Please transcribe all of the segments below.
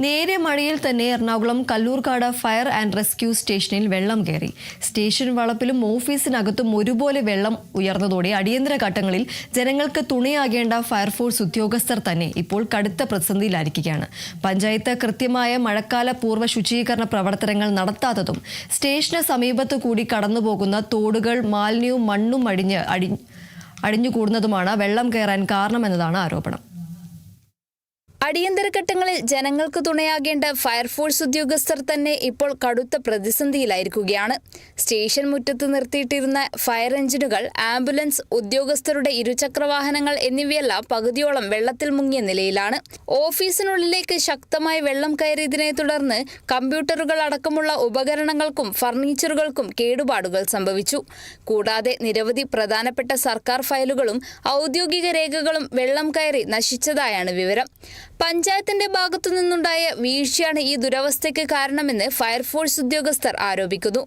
നേരിയ മഴയിൽ തന്നെ Ernakulam Kallurkad fire and rescue സ്റ്റേഷനിൽ വെള്ളം കയറി. സ്റ്റേഷൻ വളപ്പിലും ഓഫീസിനകത്തും ഒരുപോലെ വെള്ളം ഉയർന്നതോടെ അടിയന്തര ഘട്ടങ്ങളിൽ ജനങ്ങൾക്ക് തുണയാകേണ്ട ഫയർഫോഴ്സ് ഉദ്യോഗസ്ഥർ തന്നെ ഇപ്പോൾ കടുത്ത പ്രതിസന്ധിയിലായിരിക്കുകയാണ്. പഞ്ചായത്ത് കൃത്യമായ മഴക്കാല പൂർവ്വ ശുചീകരണ പ്രവർത്തനങ്ങൾ നടത്താത്തതും സ്റ്റേഷന് സമീപത്തു കൂടി കടന്നുപോകുന്ന തോടുകൾ മാലിന്യവും മണ്ണും അടിഞ്ഞുകൂടുന്നതുമാണ് വെള്ളം കയറാൻ കാരണമെന്നതാണ് ആരോപണം. അടിയന്തര ഘട്ടങ്ങളിൽ ജനങ്ങൾക്ക് തുണയാകേണ്ട ഫയർഫോഴ്സ് ഉദ്യോഗസ്ഥർ തന്നെ ഇപ്പോൾ കടുത്ത പ്രതിസന്ധിയിലായിരിക്കുകയാണ്. സ്റ്റേഷൻ മുറ്റത്ത് നിർത്തിയിട്ടിരുന്ന ഫയർ എഞ്ചിനുകൾ, ആംബുലൻസ്, ഉദ്യോഗസ്ഥരുടെ ഇരുചക്രവാഹനങ്ങൾ എന്നിവയെല്ലാം പകുതിയോളം വെള്ളത്തിൽ മുങ്ങിയ നിലയിലാണ്. ഓഫീസിനുള്ളിലേക്ക് ശക്തമായി വെള്ളം കയറിയതിനെ തുടർന്ന് കമ്പ്യൂട്ടറുകൾ അടക്കമുള്ള ഉപകരണങ്ങൾക്കും ഫർണിച്ചറുകൾക്കും കേടുപാടുകൾ സംഭവിച്ചു. കൂടാതെ നിരവധി പ്രധാനപ്പെട്ട സർക്കാർ ഫയലുകളും ഔദ്യോഗിക രേഖകളും വെള്ളം കയറി നശിച്ചതായാണ് വിവരം. പഞ്ചായത്തിന്റെ ഭാഗത്തു നിന്നുണ്ടായ വീഴ്ചയാണ് ഈ ദുരവസ്ഥയ്ക്ക് കാരണമെന്ന് ഫയർഫോഴ്സ് ഉദ്യോഗസ്ഥർ ആരോപിക്കുന്നു.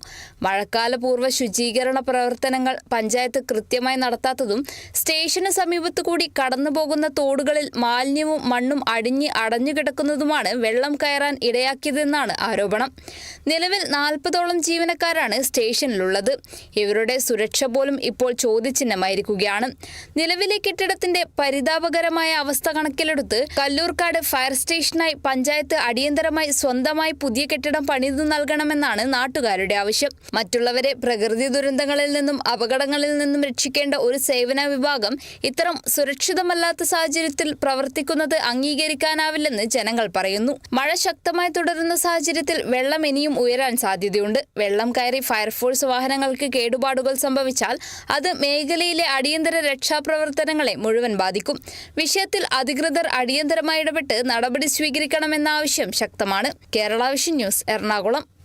മഴക്കാല പൂർവ്വ ശുചീകരണ പ്രവർത്തനങ്ങൾ പഞ്ചായത്ത് കൃത്യമായി നടത്താത്തതും സ്റ്റേഷന് സമീപത്തു കൂടി കടന്നുപോകുന്ന തോടുകളിൽ മാലിന്യവും മണ്ണും അടഞ്ഞുകിടക്കുന്നതുമാണ് വെള്ളം കയറാൻ ഇടയാക്കിയതെന്നാണ് ആരോപണം. നിലവിൽ 40ഓളം ജീവനക്കാരാണ് സ്റ്റേഷനിലുള്ളത്. ഇവരുടെ സുരക്ഷ പോലും ഇപ്പോൾ ചോദ്യചിഹ്നമായിരിക്കുകയാണ്. നിലവിലെ കെട്ടിടത്തിന്റെ പരിതാപകരമായ അവസ്ഥ കണക്കിലെടുത്ത് കല്ലൂർക്കാട് ഫയർ സ്റ്റേഷനായി പഞ്ചായത്ത് അടിയന്തരമായി സ്വന്തമായി പുതിയ കെട്ടിടം പണിതു നൽകണമെന്നാണ് നാട്ടുകാരുടെ ആവശ്യം. മറ്റുള്ളവരെ പ്രകൃതി ദുരന്തങ്ങളിൽ നിന്നും അപകടങ്ങളിൽ നിന്നും രക്ഷിക്കേണ്ട ഒരു സേവന വിഭാഗം ഇത്തരം സുരക്ഷിതമല്ലാത്ത സാഹചര്യത്തിൽ പ്രവർത്തിക്കുന്നത് അംഗീകരിക്കാനാവില്ലെന്ന് ജനങ്ങൾ പറയുന്നു. മഴ ശക്തമായി തുടരുന്ന സാഹചര്യത്തിൽ വെള്ളം ഇനിയും ഉയരാൻ സാധ്യതയുണ്ട്. വെള്ളം കയറി ഫയർഫോഴ്സ് വാഹനങ്ങൾക്ക് കേടുപാടുകൾ സംഭവിച്ചാൽ അത് മേഖലയിലെ അടിയന്തര രക്ഷാപ്രവർത്തനങ്ങളെ മുഴുവൻ ബാധിക്കും. വിഷയത്തിൽ അധികൃതർ അടിയന്തരമായി ഇടപെട്ട് നടപടി സ്വീകരിക്കണമെന്ന ആവശ്യം ശക്തമാണ്. Kerala vision news, Ernakulam.